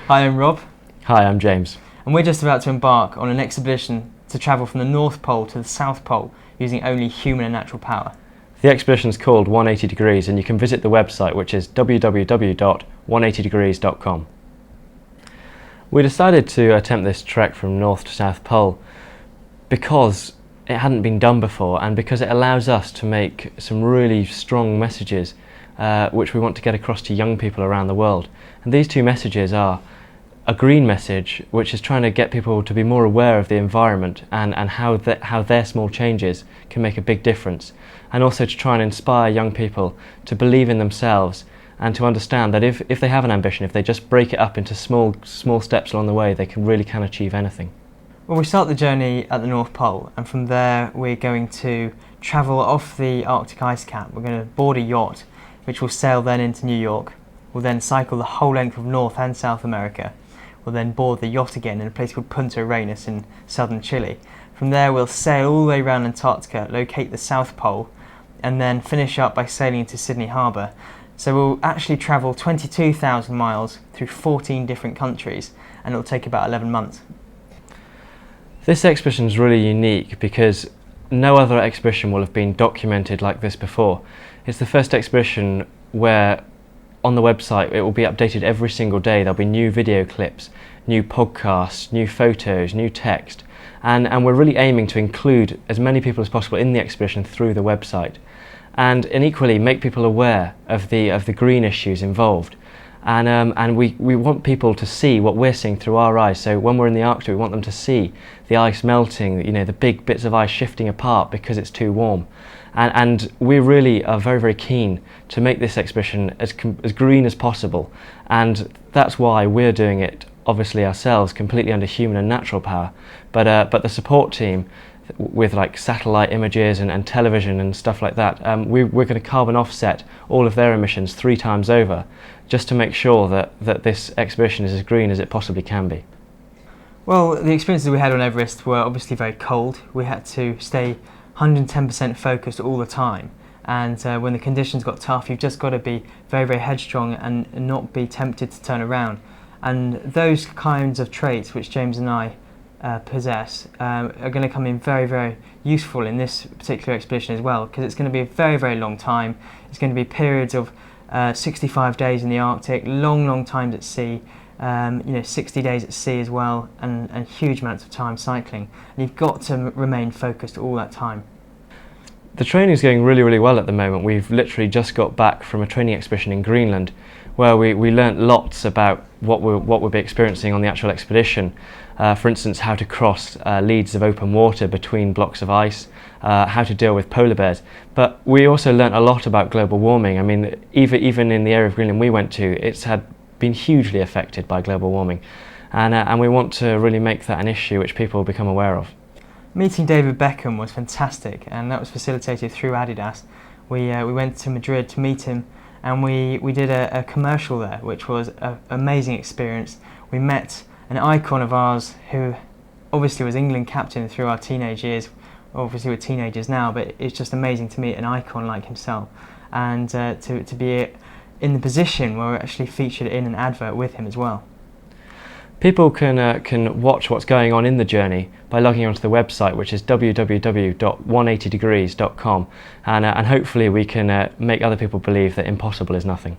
Hi, I'm Rob. Hi, I'm James. And we're just about to embark on an expedition to travel from the North Pole to the South Pole using only human and natural power. The expedition is called 180 Degrees, and you can visit the website, which is www.180degrees.com. We decided to attempt this trek from North to South Pole because it hadn't been done before, and because it allows us to make some really strong messages which we want to get across to young people around the world. And these two messages are a green message, which is trying to get people to be more aware of the environment and how their small changes can make a big difference, and also to try and inspire young people to believe in themselves and to understand that if they have an ambition, if they just break it up into small steps along the way, they really can achieve anything. Well, we start the journey at the North Pole, and from there we're going to travel off the Arctic ice cap. We're going to board a yacht which will sail then into New York. We'll then cycle the whole length of North and South America. We'll then board the yacht again in a place called Punta Arenas in southern Chile. From there we'll sail all the way around Antarctica, locate the South Pole, and then finish up by sailing into Sydney Harbour. So we'll actually travel 22,000 miles through 14 different countries, and it'll take about 11 months. This expedition is really unique because no other expedition will have been documented like this before. It's the first expedition where on the website it will be updated every single day. There'll be new video clips, new podcasts, new photos, new text, and we're really aiming to include as many people as possible in the expedition through the website, and equally make people aware of the green issues involved. And we want people to see what we're seeing through our eyes. So when we're in the Arctic, we want them to see the ice melting, the big bits of ice shifting apart because it's too warm. And we really are very, very keen to make this expedition as green as possible. And that's why we're doing it, obviously ourselves, completely under human and natural power. But the support team, with like satellite images and television and stuff like that, we're going to carbon offset all of their emissions 3 times over, just to make sure that this expedition is as green as it possibly can be. Well, the experiences we had on Everest were obviously very cold. We had to stay 110% focused all the time, and when the conditions got tough, you've just got to be very, very headstrong and not be tempted to turn around. And those kinds of traits which James and I possess are going to come in very, very useful in this particular expedition as well, because it's going to be a very, very long time. It's going to be periods of 65 days in the Arctic, long times at sea, 60 days at sea as well, and huge amounts of time cycling. And you've got to remain focused all that time. The training is going really, really well at the moment. We've literally just got back from a training expedition in Greenland, where we learnt lots about what we'll be experiencing on the actual expedition. For instance, how to cross leads of open water between blocks of ice, how to deal with polar bears. But we also learnt a lot about global warming. I mean, even in the area of Greenland we went to, it's been hugely affected by global warming, and we want to really make that an issue which people become aware of. Meeting David Beckham was fantastic, and that was facilitated through Adidas. We went to Madrid to meet him, and we did a commercial there, which was an amazing experience. We met an icon of ours who obviously was England captain through our teenage years. Obviously we're teenagers now, but it's just amazing to meet an icon like himself, and to be in the position where we're actually featured in an advert with him as well. People can watch what's going on in the journey by logging onto the website, which is www.180degrees.com, and hopefully we can make other people believe that impossible is nothing.